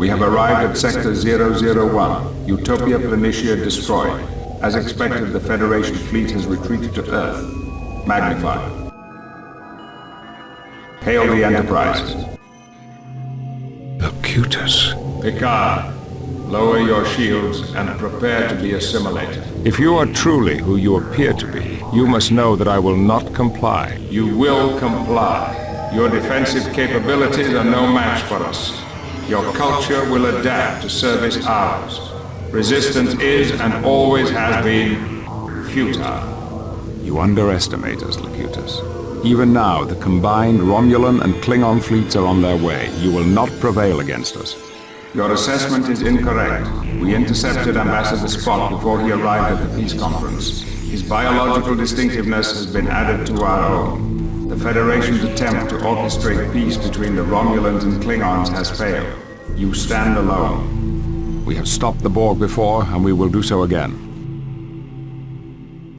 We have arrived at Sector 001, Utopia Planitia destroyed. As expected, the Federation fleet has retreated to Earth. Magnify. Hail the Enterprise. Locutus. Picard, lower your shields and prepare to be assimilated. If you are truly who you appear to be, you must know that I will not comply. You will comply. Your defensive capabilities are no match for us. Your culture will adapt to service ours. Resistance is and always has been futile. You underestimate us, Locutus. Even now, the combined Romulan and Klingon fleets are on their way. You will not prevail against us. Your assessment is incorrect. We intercepted Ambassador Spock before he arrived at the peace conference. His biological distinctiveness has been added to our own. The Federation's attempt to orchestrate peace between the Romulans and Klingons has failed. You stand alone. We have stopped the Borg before, and we will do so again.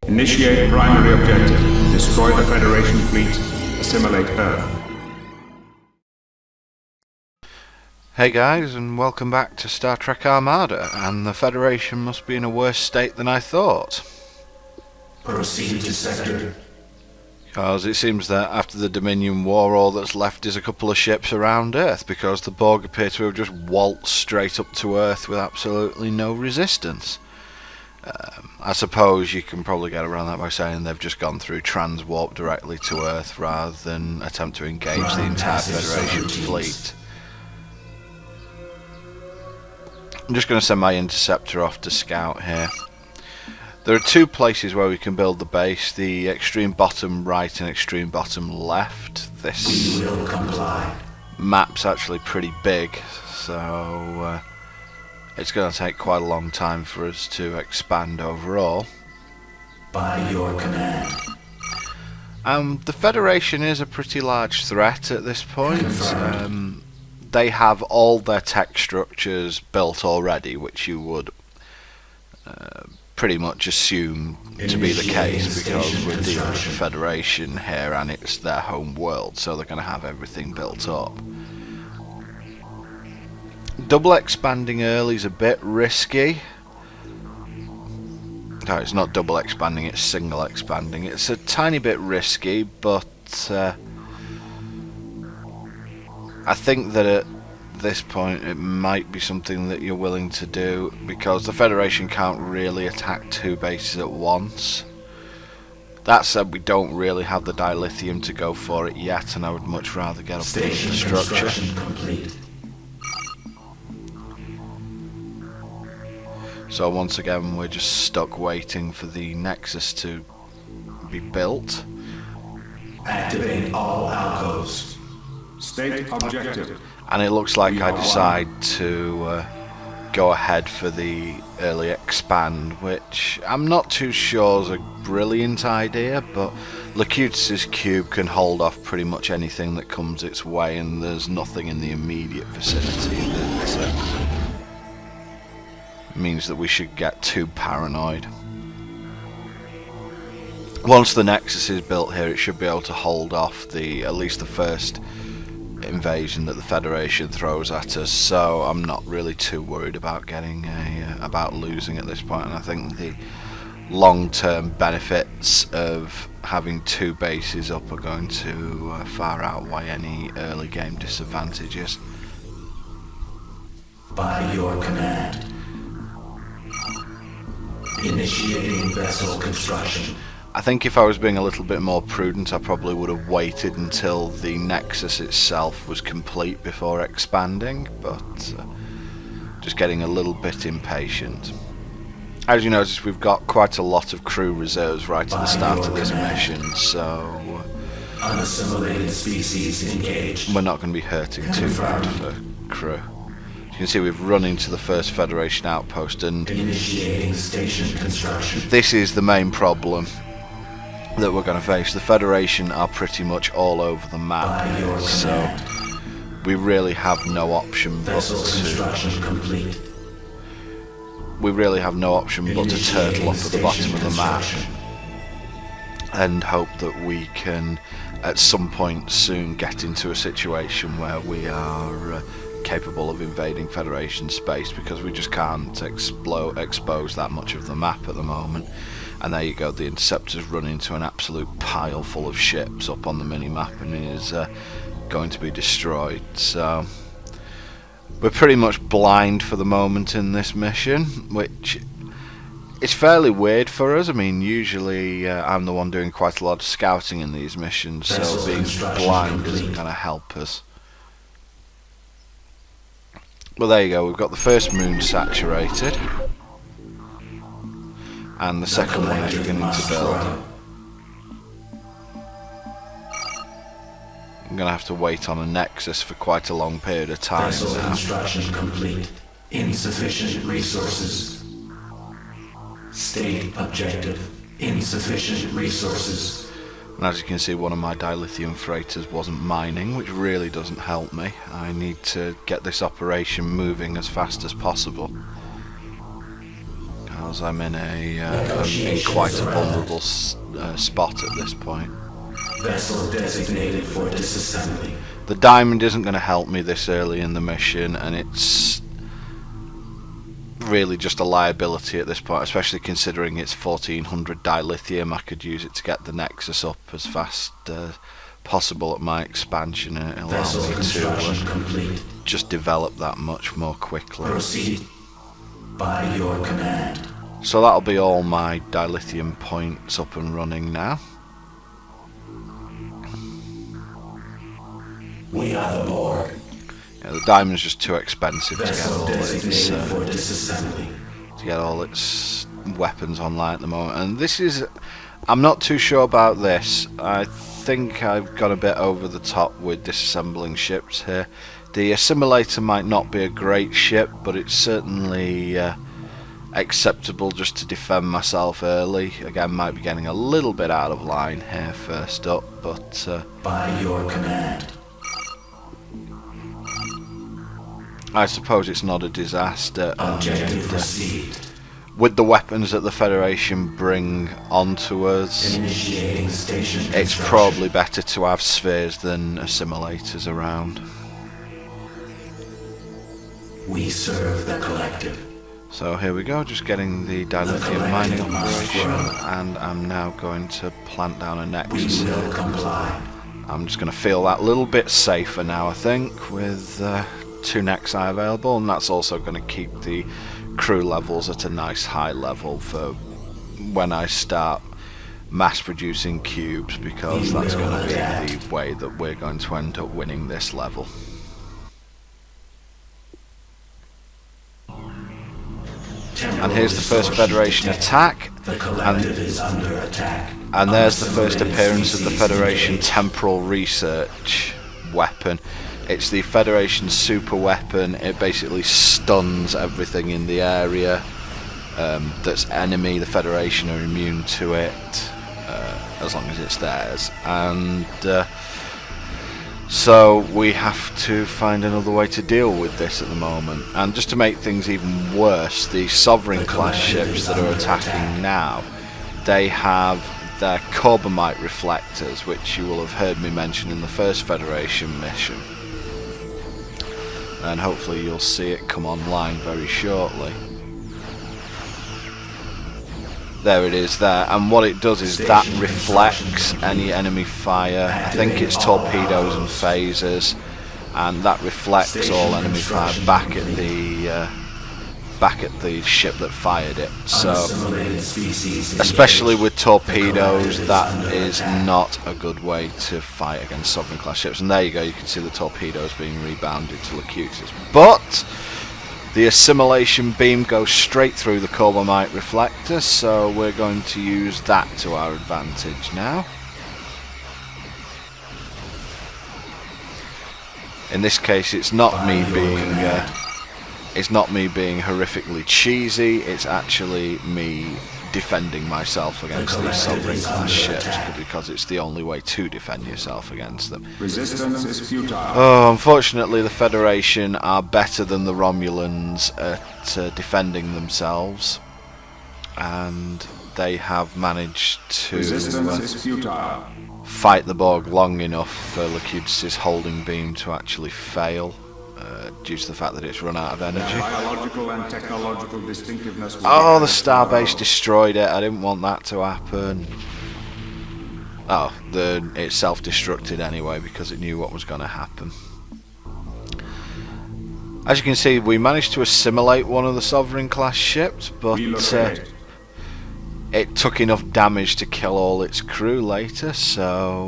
Initiate primary objective. Destroy the Federation fleet. Assimilate Earth. Hey guys, and welcome back to Star Trek Armada, and the Federation must be in a worse state than I thought. Proceed to sector. Because it seems that after the Dominion War, all that's left is a couple of ships around Earth, because the Borg appear to have just waltzed straight up to Earth with absolutely no resistance. I suppose you can probably get around that by saying they've just gone through transwarp directly to Earth rather than attempt to engage the entire Federation fleet. I'm just going to send my interceptor off to scout here. There are two places where we can build the base, the extreme bottom right and extreme bottom left. This map's actually pretty big, so it's going to take quite a long time for us to expand overall. By your command. The Federation is a pretty large threat at this point. They have all their tech structures built already, which you would pretty much assume to be the case, because we're dealing with the Federation here and it's their home world, so they're going to have everything built up. Double expanding early is a bit risky. No, it's not double expanding, it's single expanding. It's a tiny bit risky, but I think that at this point it might be something that you're willing to do, because the Federation can't really attack two bases at once. That said, we don't really have the dilithium to go for it yet, and I would much rather get up with the structure. Complete. So once again we're just stuck waiting for the Nexus to be built. Activate all alcoves. State objective. And it looks like I decide to go ahead for the early expand, which I'm not too sure is a brilliant idea, but Locutus's cube can hold off pretty much anything that comes its way, and there's nothing in the immediate vicinity that means that we should get too paranoid. Once the Nexus is built here, it should be able to hold off at least the first invasion that the Federation throws at us, so I'm not really too worried about about losing at this point, and I think the long-term benefits of having two bases up are going to far outweigh any early game disadvantages. By your command. Initiating vessel construction. I think if I was being a little bit more prudent, I probably would have waited until the Nexus itself was complete before expanding, but just getting a little bit impatient. As you notice, we've got quite a lot of crew reserves right at the start of this mission, so unassimilated species engaged. We're not going to be hurting too bad for crew. You can see we've run into the first Federation outpost, and initiating station construction. This is the main problem that we're going to face. The Federation are pretty much all over the map, so we really have no option but to turtle up at the bottom of the map and hope that we can at some point soon get into a situation where we are capable of invading Federation space, because we just can't expose that much of the map at the moment. And there you go, the Interceptor's run into an absolute pile full of ships up on the mini-map and is going to be destroyed. So we're pretty much blind for the moment in this mission, which is fairly weird for us. I mean, usually I'm the one doing quite a lot of scouting in these missions, so being blind isn't going to help us. Well, there you go, we've got the first moon saturated. And the second one is beginning to build. I'm going to have to wait on a Nexus for quite a long period of time Vessel now. construction complete. Insufficient resources. State objective. Insufficient resources. And as you can see, one of my dilithium freighters wasn't mining, which really doesn't help me. I need to get this operation moving as fast as possible, because I'm in quite a vulnerable spot at this point. Vessel designated for disassembly. The diamond isn't going to help me this early in the mission, and it's really just a liability at this point, especially considering it's 1400 dilithium. I could use it to get the Nexus up as fast as possible at my expansion, and it'll allow me to just develop that much more quickly. Proceed by your command. So that'll be all my dilithium points up and running now. We are the Borg. Yeah, the diamond's just too expensive Vessel designated for disassembly. to get all its weapons online at the moment. And this is, I'm not too sure about this. I think I've gone a bit over the top with disassembling ships here. The Assimilator might not be a great ship, but it's certainly acceptable just to defend myself early. Again, might be getting a little bit out of line here first up, but By your command. I suppose it's not a disaster. Objective received. With the weapons that the Federation bring onto us, Initiating station it's construction. probably better to have spheres than assimilators around. We serve the collective. So here we go, just getting the dilithium mining operation, and I'm now going to plant down a We Nexus will here. comply. I'm just going to feel that little bit safer now, I think, with 2 Nexi available, and that's also going to keep the crew levels at a nice high level for when I start mass producing cubes, because that's going to be the way that we're going to end up winning this level. And here's the first Federation attack, The collective is under attack. and there's the first Unassimilated appearance of the species Federation engaged. temporal research weapon. It's the Federation super weapon. It basically stuns everything in the area that's enemy. The Federation are immune to it as long as it's theirs, and so we have to find another way to deal with this at the moment. And just to make things even worse, the Sovereign class ships that are attacking now, they have their Corbomite reflectors, which you will have heard me mention in the first Federation mission, and hopefully you'll see it come online very shortly. There it is there, and what it does is that reflects any enemy fire. I think it's torpedoes and phasers, and that reflects all enemy fire back at the ship that fired it. So Unassimilated species engaged. especially with torpedoes, that is not a good way to fight against Sovereign class ships. And there you go, you can see the torpedoes being rebounded to Locutus. But the Assimilation beam goes straight through the Corbomite reflector, so we're going to use that to our advantage now. In this case, it's not me being horrifically cheesy. It's actually me defending myself against these Sovereign class ships, because it's the only way to defend yourself against them. Resistance is futile. Oh, unfortunately, the Federation are better than the Romulans at defending themselves, and they have managed to Resistance is futile. fight the Borg long enough for Locutus's holding beam to actually fail. due to the fact that it's run out of Their energy. biological and technological distinctiveness will be Oh, the added to our starbase own. destroyed it. I didn't want that to happen. Oh, it self-destructed anyway because it knew what was going to happen. As you can see, we managed to assimilate one of the Sovereign class ships, but Relocate. it took enough damage to kill all its crew later, so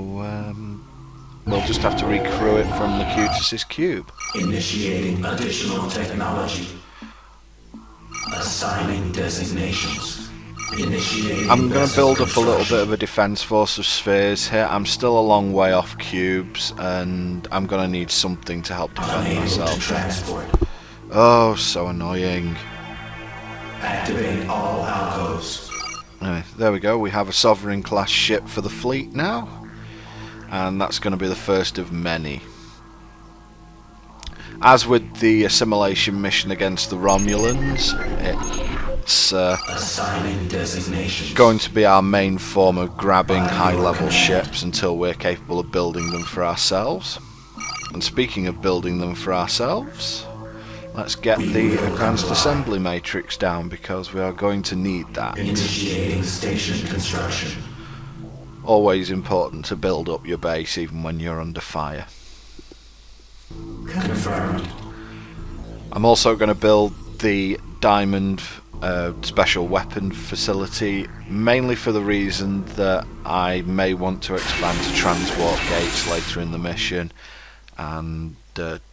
we'll just have to recrew it from Locutus's cube. Initiating additional technology. Assigning designations. Initiating I'm going to vessel build up a little bit construction. of a defense force of spheres here. I'm still a long way off cubes, and I'm going to need something to help defend Unable to myself. transport. Oh, so annoying. Activate all alcos. Anyway, there we go. We have a Sovereign class ship for the fleet now, and that's going to be the first of many. As with the assimilation mission against the Romulans, it's Assigning designations. going to be our main form of grabbing high-level ships until we're capable of building them for ourselves. And speaking of building them for ourselves, let's get the advanced assembly matrix down because we are going to need that. Initiating station construction. Always important to build up your base even when you're under fire. Confirmed. I'm also going to build the diamond special weapon facility, mainly for the reason that I may want to expand to transwarp gates later in the mission, and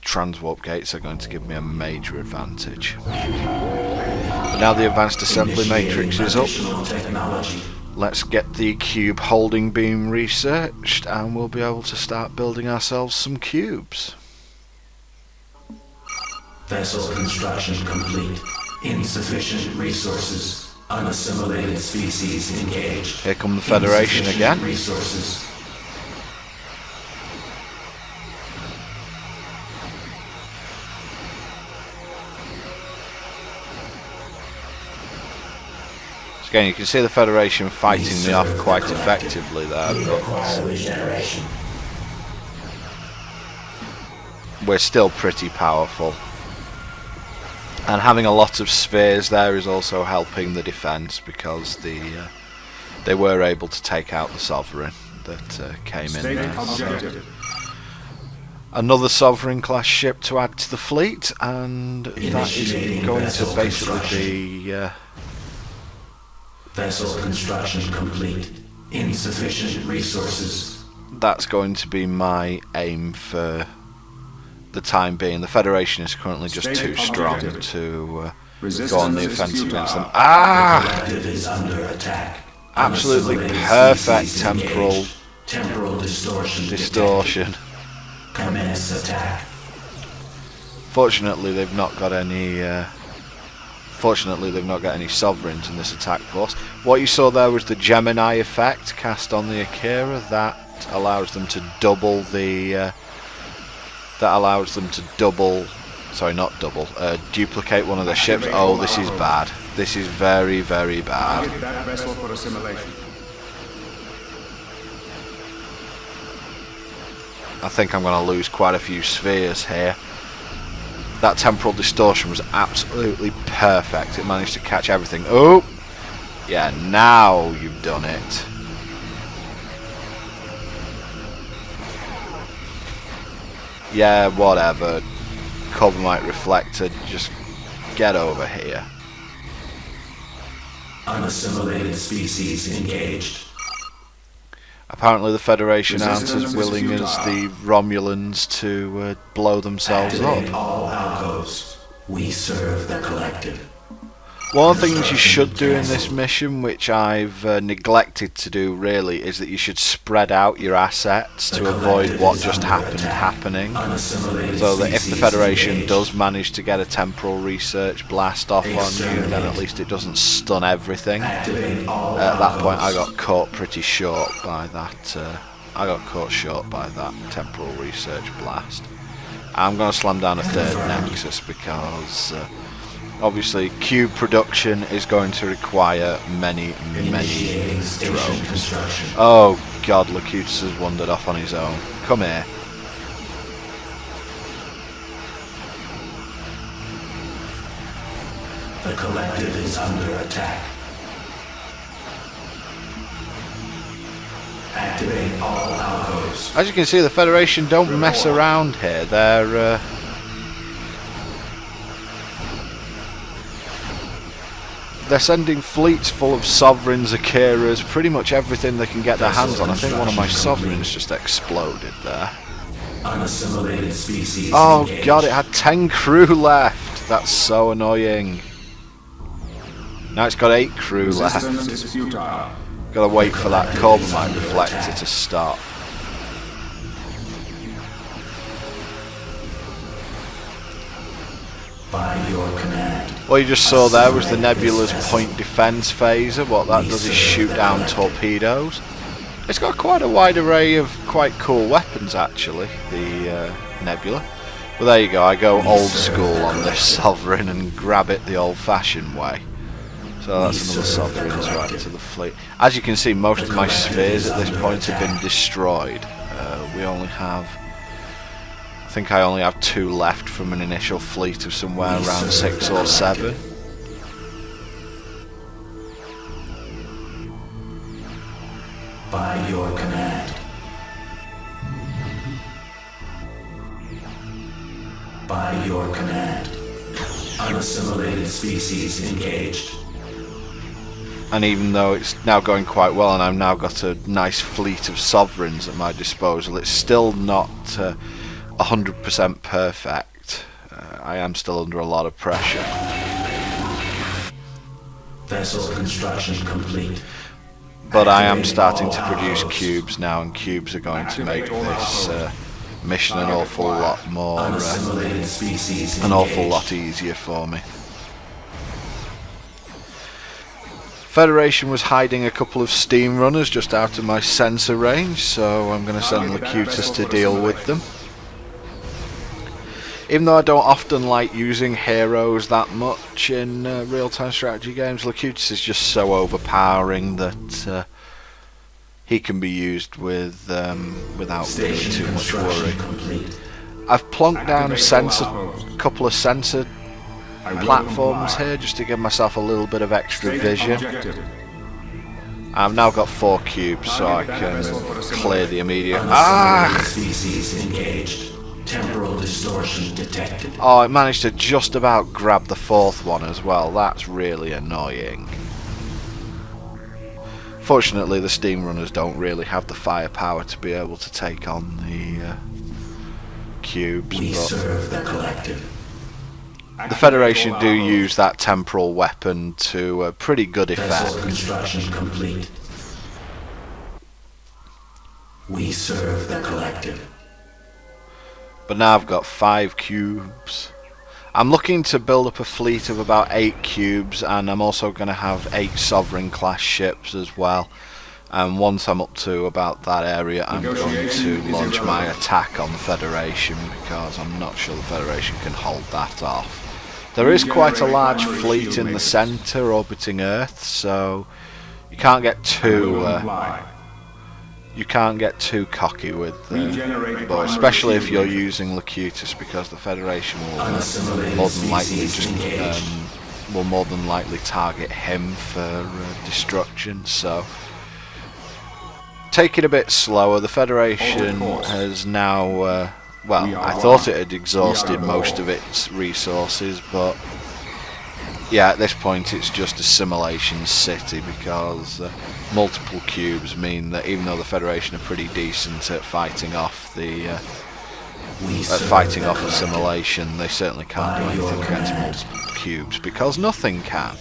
transwarp gates are going to give me a major advantage. But now the advanced assembly matrix is up, Additional technology. let's get the cube holding beam researched and we'll be able to start building ourselves some cubes. Vessel construction complete. Insufficient resources. Unassimilated species engaged. Here come the Federation Insufficient again. Resources. So again, you can see the Federation fighting me off quite effectively there, but Require regeneration. we're still pretty powerful. And having a lot of spheres there is also helping the defense because they were able to take out the Sovereign that came in State there. objective. Another Sovereign class ship to add to the fleet, and that is Initiating going to vessel basically construction. be Vessel construction complete. Insufficient resources. that's going to be my aim for the time being. The Federation is currently just too strong to go on the Resistance is offensive against them. futile. Ah! Collective is under attack. Absolutely Unassimilated perfect species temporal engaged. Temporal distortion. distortion. detected. Commence attack. Fortunately, they've not got any. Fortunately, they've not got any Sovereigns in this attack force. What you saw there was the Gemini effect cast on the Akira. That allows them to double the. Sorry, not double. Duplicate one of their ships. Oh, this is bad. This is very, very bad. Target that vessel for assimilation. I think I'm going to lose quite a few spheres here. That temporal distortion was absolutely perfect. It managed to catch everything. Oh! Yeah, now you've done it. Yeah, whatever. Cobramite Reflector, just get over here. Unassimilated species engaged. Apparently the Federation aren't Resistance as is willing as the Romulans to blow themselves Activate up. all alcos. We serve the collective. One of the things you should do in this mission, which I've neglected to do really, is that you should spread out your assets to avoid what just happened happening. Unassimilated So that if the species Federation engaged. does manage to get a temporal research blast off on you, then at least it doesn't stun everything. Activate all At that point I alcos. got caught pretty short by that. I got caught short by that temporal research blast. I'm going to slam down a third Nexus because obviously cube production is going to require many Initiating station drones. construction. Oh god, Locutus has wandered off on his own. Come here. The collective is under attack. Activate all alcos. As you can see, the Federation don't mess around here. They're sending fleets full of sovereigns, Akiras, pretty much everything they can get their hands on. I think one of my sovereigns just exploded there. Unassimilated species. Oh engaged. god, it had 10 crew left. That's so annoying. Now it's got 8 crew left. Resistance is futile. Gotta wait for that Corbomite reflector to stop. By your command. What you just saw there was the Nebula's point defense phaser. What that does is shoot down torpedoes. It's got quite a wide array of quite cool weapons actually, the Nebula. But there you go, I go old school on this Sovereign and grab it the old fashioned way. So that's another Sovereign to add to the fleet. As you can see, most of my spheres at this point have been destroyed. We only have, I think I only have 2 left from an initial fleet of somewhere around 6 or 7. By your command. By your command. Unassimilated species engaged. And even though it's now going quite well and I've now got a nice fleet of sovereigns at my disposal, it's still not 100% perfect. I am still under a lot of pressure. Vessel construction complete. But I am starting to produce cubes now, and cubes are going to make this mission an awful lot more, Unassimilated species an awful engaged. lot easier for me. Federation was hiding a couple of steam runners just out of my sensor range, so I'm going to send Locutus to deal with them. Even though I don't often like using heroes that much in real-time strategy games, Locutus is just so overpowering that he can be used with without really too much worry. Complete. I've plonked down a couple of sensor platforms here just to give myself a little bit of extra vision. I've now got 4 cubes, so I can clear the immediate. Species engaged. Temporal distortion detected. Oh, I managed to just about grab the 4th one as well. That's really annoying. Fortunately, the steam runners don't really have the firepower to be able to take on the cubes. We But serve the collective. the Federation do use that temporal weapon to pretty good Vessel effect. construction complete. We serve the collective. But now I've got 5 cubes. I'm looking to build up a fleet of about 8 cubes, and I'm also going to have 8 Sovereign class ships as well. And once I'm up to about that area, I'm going to launch my attack on the Federation, because I'm not sure the Federation can hold that off. There is quite a large fleet in the centre orbiting Earth, so you can't get too cocky with but especially if you're using Locutus, because the Federation will more than likely more than likely target him for destruction. So take it a bit slower. The Federation has now well, I thought it had exhausted most of its resources, but yeah, at this point it's just Assimilation City, because multiple cubes mean that even though the Federation are pretty decent at fighting off Assimilation, they certainly can't do anything against multiple cubes, because nothing can.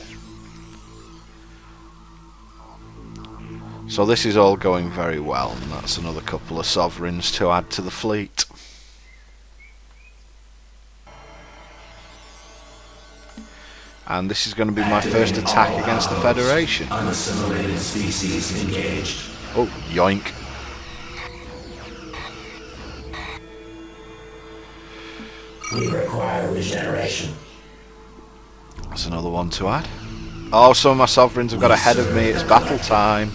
So this is all going very well, and that's another couple of sovereigns to add to the fleet. And this is going to be my first attack against the Federation. Unassimilated species engaged. Oh, yoink. We require regeneration. That's another one to add. Oh, some of my sovereigns have got ahead of me. It's battle time.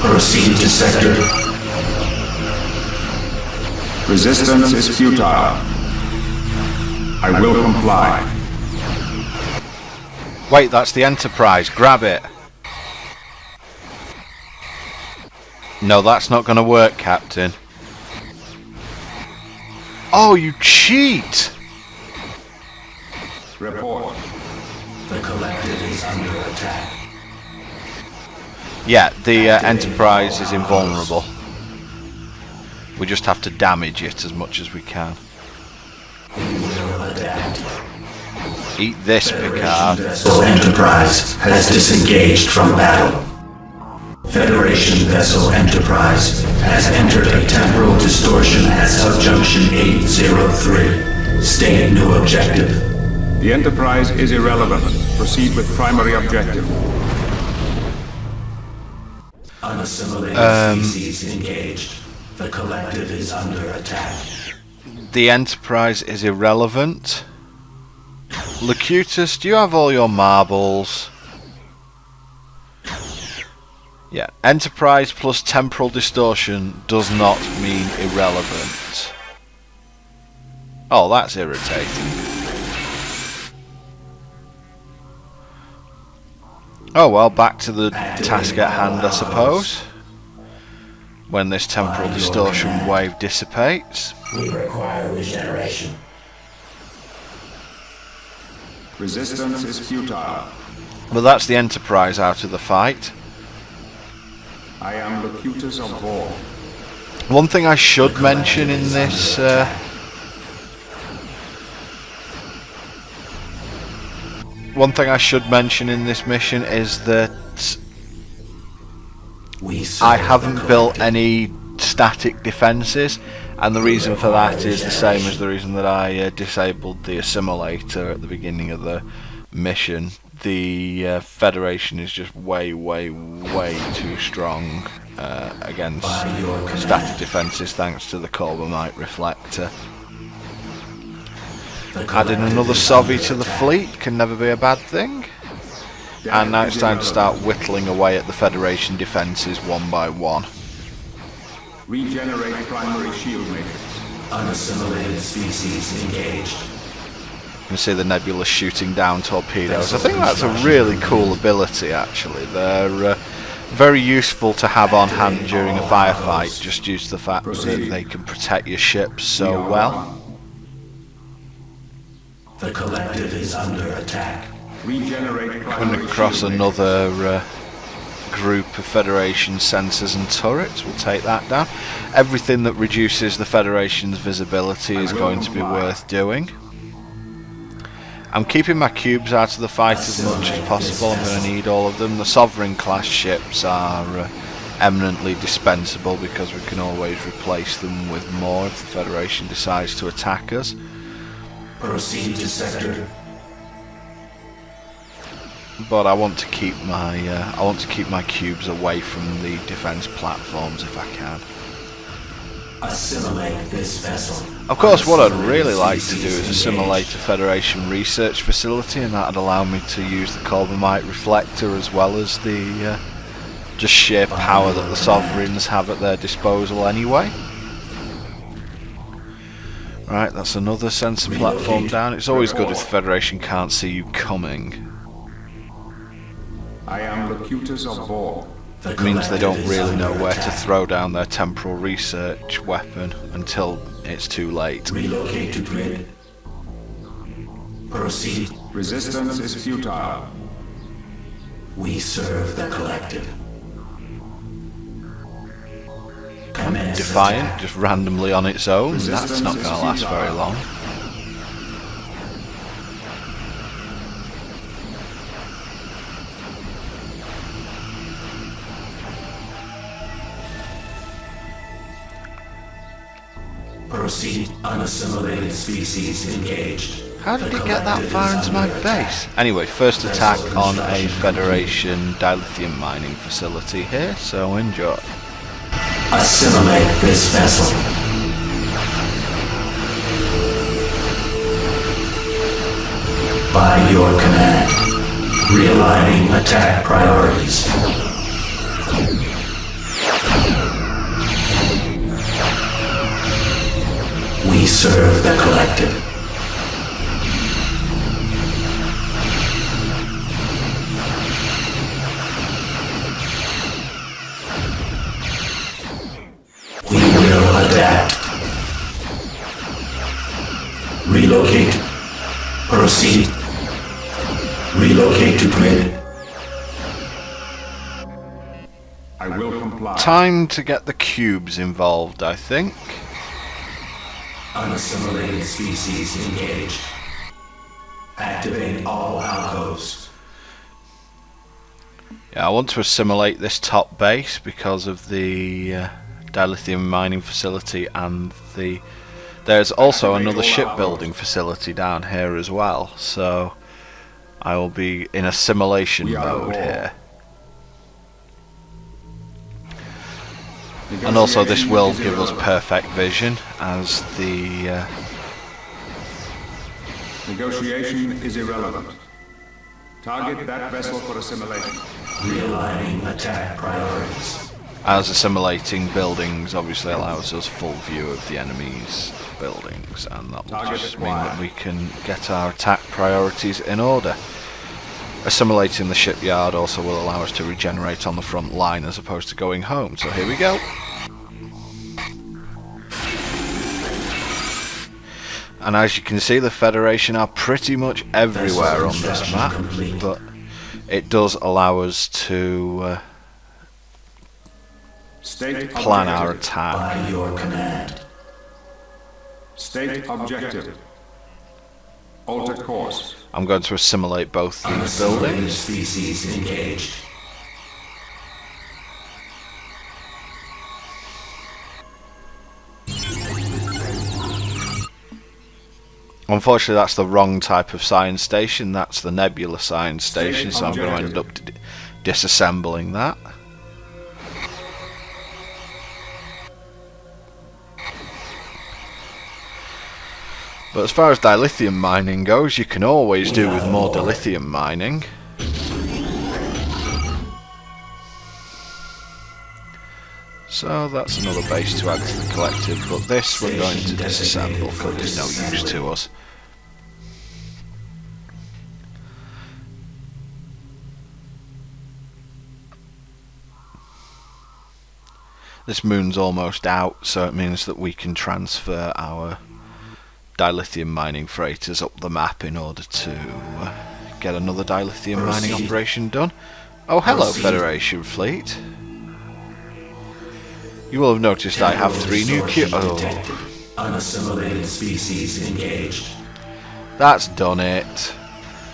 Proceed to sector. Resistance is futile. I will comply. Wait, that's the Enterprise. Grab it. No, that's not going to work, Captain. Oh, you cheat! Report. The collective is under attack. Yeah, the Enterprise is invulnerable. We just have to damage it as much as we can. We will adapt. Eat this, Picard. Vessel Enterprise has disengaged from battle. Federation Vessel Enterprise has entered a temporal distortion at subjunction 803. State new objective. The Enterprise is irrelevant. Proceed with primary objective. Unassimilated species engaged. The collective is under attack. The Enterprise is irrelevant. Locutus, do you have all your marbles? Yeah, Enterprise plus temporal distortion does not mean irrelevant. Oh, that's irritating. Oh well, back to the task at hand, I suppose. When this temporal distortion wave dissipates. We require regeneration. Resistance is futile. But that's the Enterprise out of the fight. I am Locutus of Borg. One thing I should mention in this mission is that I haven't built any static defences, and the reason for that is the same as the reason that I disabled the Assimilator at the beginning of the mission. The Federation is just way too strong against static defences thanks to the Corbomite Reflector. Adding another Sovi to the fleet can never be a bad thing. And now it's time to start whittling away at the Federation defences one by one. Regenerate primary shield matrix. Unassimilated species engaged. You can see the Nebula shooting down torpedoes. I think that's a really cool ability, actually. They're very useful to have on hand during a firefight, just due to the fact that they can protect your ships so well. The collective is under attack. Regenerate Coming primary across shield another group of Federation sensors and turrets. We'll take that down. Everything that reduces the Federation's visibility is going to be worth doing. I'm keeping my cubes out of the fight as much as possible. I'm going to need all of them. The Sovereign class ships are eminently dispensable because we can always replace them with more if the Federation decides to attack us. Proceed to sector. But I want to keep my cubes away from the defense platforms if I can. Assimilate this vessel. Of course, what I'd really like to do is assimilate a Federation research facility, and that'd allow me to use the Corbomite Reflector as well as the just sheer power that the Sovereigns have at their disposal anyway. Right, that's another sensor platform down. It's always good if the Federation can't see you coming. I am Locutus of Borg. It means they don't really know where to throw down their temporal research weapon until it's too late. Relocate to grid. Proceed. Resistance is futile. We serve the collective. Commence Defiant, attack. just randomly on its own, that's not going to last very long. Proceed. Unassimilated species engaged. How did it get that far into my base? Anyway, first attack on a Federation dilithium mining facility here, so enjoy. Assimilate this vessel. By your command, realigning attack priorities. We serve the collective. adapt. Relocate. Proceed. Relocate to grid. I will comply. Time to get the cubes involved, I think. Unassimilated species engaged. Activate all outposts. Yeah, I want to assimilate this top base because of the dilithium mining facility, and there's also another shipbuilding facility down here as well, so I will be in assimilation mode here. And also this will give us perfect vision as the Negotiation is irrelevant. Target that vessel for assimilation. Realigning attack priorities. as assimilating buildings obviously allows us full view of the enemy's buildings, and that will just mean that we can get our attack priorities in order. Assimilating the shipyard also will allow us to regenerate on the front line as opposed to going home, so here we go. And as you can see, the Federation are pretty much everywhere on this map, but it does allow us to plan our attack. By your command. State objective. Alter course. I'm going to assimilate both these buildings. Species engaged. Unfortunately, that's the wrong type of science station. That's the Nebula science station, so I'm going to end up disassembling that. But as far as dilithium mining goes, you can always do with more dilithium mining. So that's another base to add to the collective, but this we're going to disassemble because it's no use to us. This moon's almost out, so it means that we can transfer our dilithium mining freighters up the map in order to get another dilithium mining operation done. Oh, hello, Federation fleet. You will have noticed I have 3 new Unassimilated species engaged. That's done it.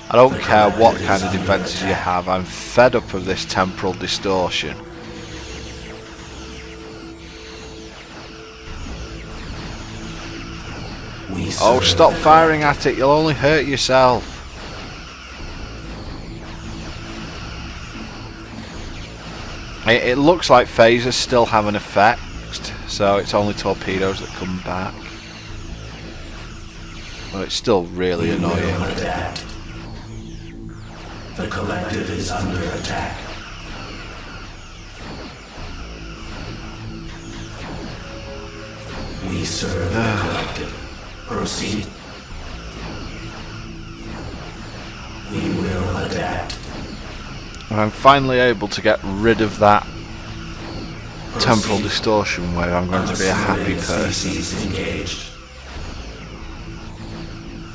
I don't care what kind of defences you have, I'm fed up of this temporal distortion. Oh, stop firing at it, you'll only hurt yourself. It looks like phasers still have an effect, so it's only torpedoes that come back. But it's still really annoying. The collective is under attack. We serve the collective. Proceed. We will adapt. And I'm finally able to get rid of that temporal distortion where I'm going to be a happy person.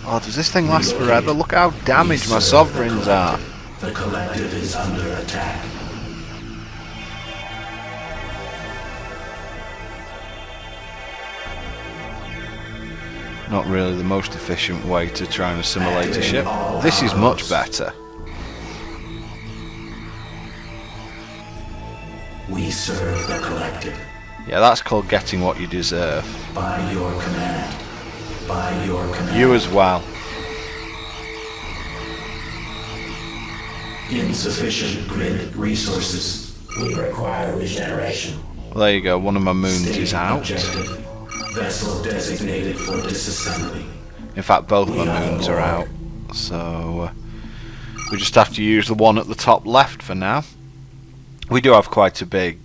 Oh, does this thing last forever? Look how damaged my sovereigns are. The collective is under attack. Not really the most efficient way to try and assimilate a ship. This is much better. We serve the collective. Yeah, that's called getting what you deserve. By your command. By your command. You as well. Insufficient grid resources. We require regeneration. Well, there you go, one of my moons is out. Objective. Vessel designated for disassembly. In fact, both my moons are out. So, we just have to use the one at the top left for now. We do have quite a big...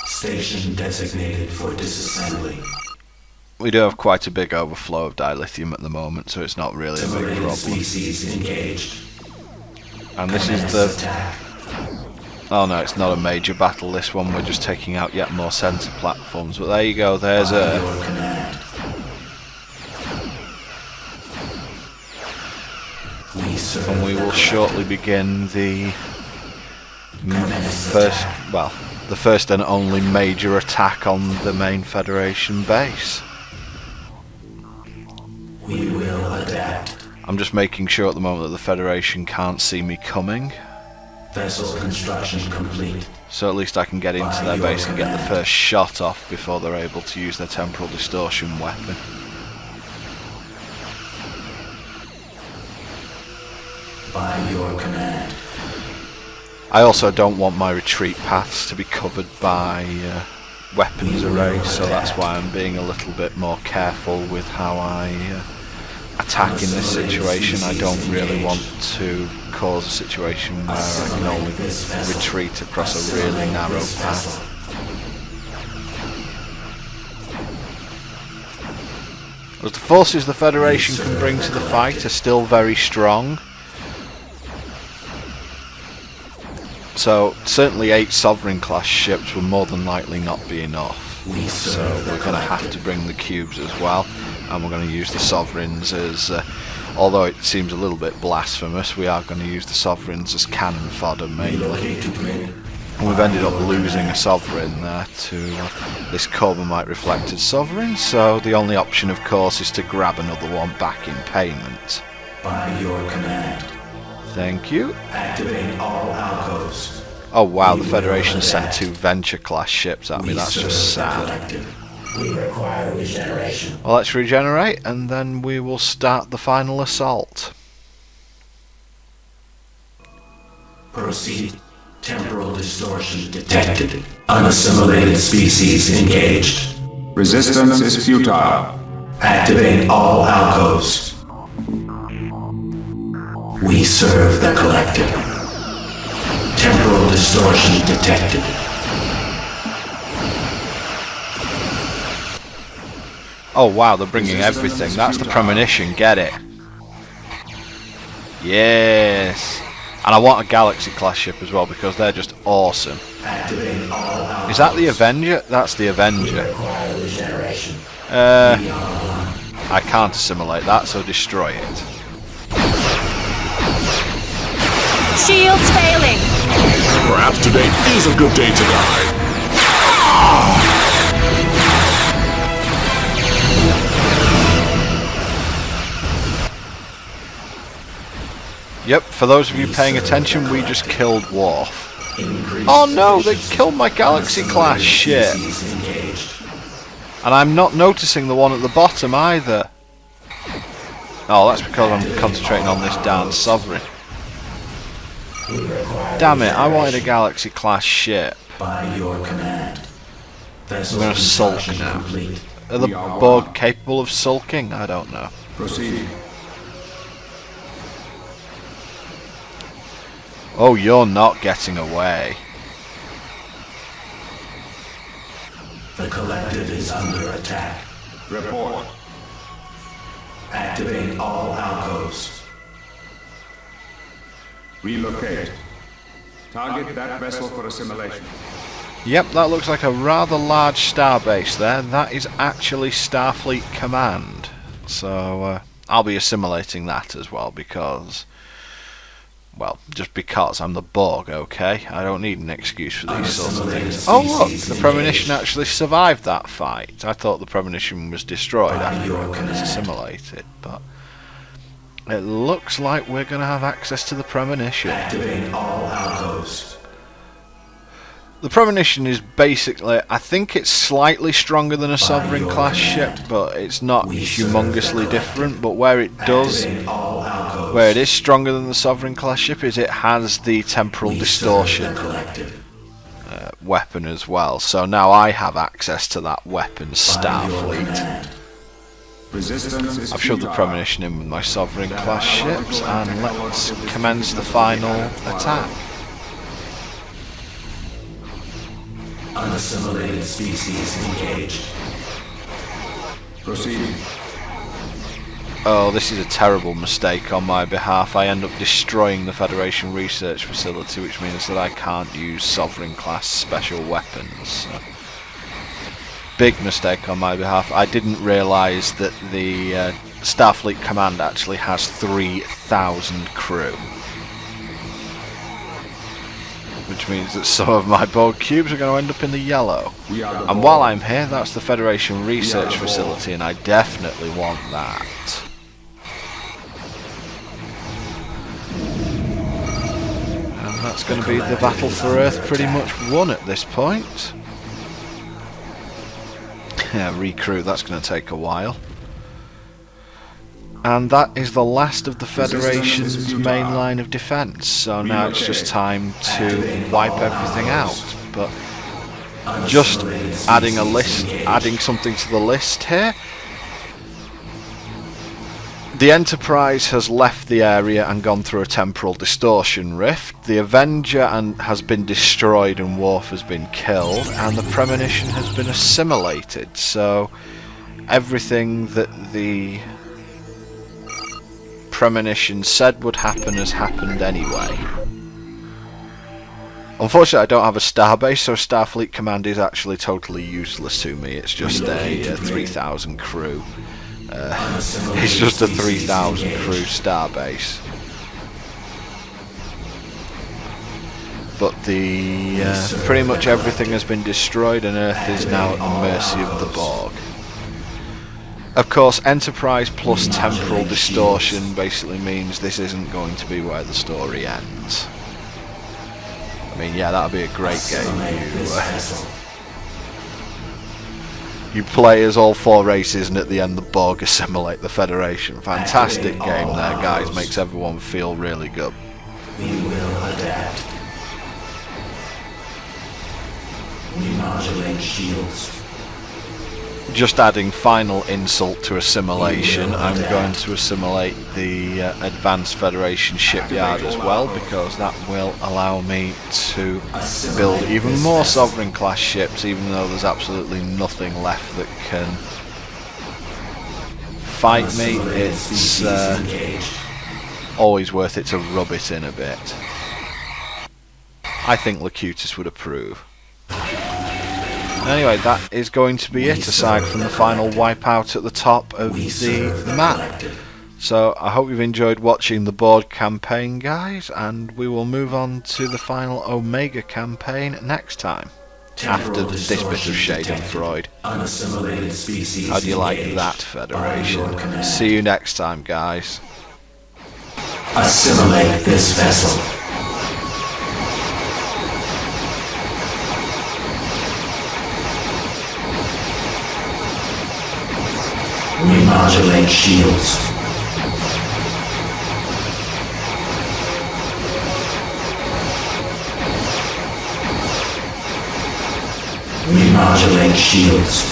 Station designated for disassembly. We do have quite a big overflow of dilithium at the moment, so it's not really a big problem. Species engaged. And this is the... Attack. Oh no, it's not a major battle this one, we're just taking out yet more sensor platforms, but there you go, there's Earth. And we will shortly begin the first and only major attack on the main Federation base. We will adapt. I'm just making sure at the moment that the Federation can't see me coming. Vessel construction complete. So at least I can get into their base and get the first shot off before they're able to use their temporal distortion weapon. By your command. I also don't want my retreat paths to be covered by weapons arrays, so that's why I'm being a little bit more careful with how I attack in this situation. I don't really want to cause a situation where I can only retreat across a really narrow path. As the forces the Federation can bring to the fight are still very strong. So certainly 8 Sovereign class ships will more than likely not be enough. So we're going to have to bring the cubes as well, and we're going to use the Sovereigns as, although it seems a little bit blasphemous, we are going to use the Sovereigns as cannon fodder mainly. And we've ended up losing a Sovereign there to this Corbomite reflected Sovereign, so the only option of course is to grab another one back in payment. By your command. Thank you. Activate all outposts. Oh wow, the Federation sent 2 Venture class ships at me, that's just sad. We require regeneration. Well, let's regenerate and then we will start the final assault. Proceed. Temporal distortion detected. Unassimilated species engaged. Resistance is futile. Activate all outposts. We serve the collective. Temporal distortion detected. Oh wow, they're bringing everything. That's the premonition, get it. Yes. And I want a Galaxy class ship as well because they're just awesome. Is that the Avenger? That's the Avenger. I can't assimilate that, so destroy it. Shields failing. Perhaps today is a good day to die. Yep, for those of you paying attention, we just killed Worf. Oh no, they killed my Galaxy class ship. And I'm not noticing the one at the bottom either. Oh, that's because I'm concentrating on this darn Sovereign. Damn it, I wanted a Galaxy class ship. By your command. I'm going to sulk now. Are the Borg capable of sulking? I don't know. Proceed. Oh, you're not getting away. The collective is under attack. Report. Activate all outposts. Relocate. Target that vessel for assimilation. Yep, that looks like a rather large starbase there. That is actually Starfleet Command. So, I'll be assimilating that as well because... Well, just because I'm the Borg, okay? I don't need an excuse for these sorts of things. Oh look, the Premonition actually survived that fight. I thought the Premonition was destroyed after it was assimilated, but... It looks like we're going to have access to the Premonition. Activate all outposts. The Premonition is basically, I think it's slightly stronger than a Sovereign class ship, but it's not humongously different. But where it is stronger than the Sovereign class ship is it has the temporal distortion weapon as well. So now I have access to that weapon, Starfleet. I've shoved the Premonition in with my Sovereign class ships, and let's commence the final attack. Unassimilated species engaged. Proceed. Oh, this is a terrible mistake on my behalf. I end up destroying the Federation research facility, which means that I can't use Sovereign class special weapons. So, big mistake on my behalf. I didn't realise that the Starfleet Command actually has 3,000 crew. Which means that some of my Borg cubes are going to end up in the yellow. And while I'm here, that's the Federation research facility, and I definitely want that. And that's going to be the battle for Earth pretty much won at this point. Yeah, recruit, that's going to take a while. And that is the last of the Federation's main line of defence, so now it's just time to wipe everything out. But just adding something to the list here. The Enterprise has left the area and gone through a temporal distortion rift. The Avenger has been destroyed and Worf has been killed, and the Premonition has been assimilated. So everything that the Premonition said would happen has happened anyway. Unfortunately, I don't have a starbase, so Starfleet Command is actually totally useless to me. It's just a 3,000 crew. It's just a 3,000 crew starbase. But the pretty much everything has been destroyed, and Earth is now at the mercy of the Borg. Of course, Enterprise plus temporal distortion basically means this isn't going to be where the story ends. I mean, yeah, that'd be a great game. You play as all 4 races, and at the end the Borg assimilate the Federation. Fantastic game there, guys. Makes everyone feel really good. We will adapt. We modulate shields. Just adding final insult to assimilation, I'm going to assimilate the Advanced Federation shipyard as well, because that will allow me to build even more Sovereign class ships, even though there's absolutely nothing left that can fight me. It's always worth it to rub it in a bit. I think Locutus would approve. Anyway, that is going to be it, aside from the final wipeout at the top of the map. So I hope you've enjoyed watching the Borg campaign, guys, and we will move on to the final Omega campaign next time, after this bit of Schadenfreude. How do you like that, Federation? See you next time, guys. Assimilate this vessel. Remodulate shields. Remodulate shields.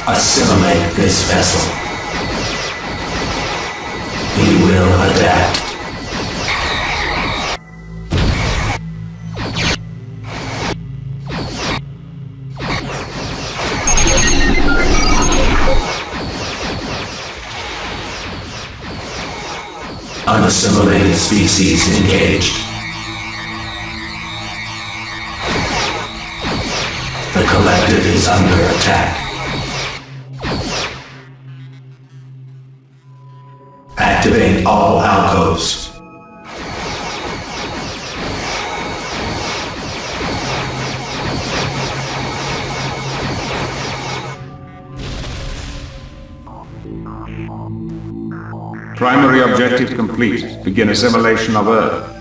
Assimilate this vessel. We will adapt. Unassimilated species engaged. The collective is under attack. Activate all alcoves. Primary objective complete. Begin assimilation of Earth.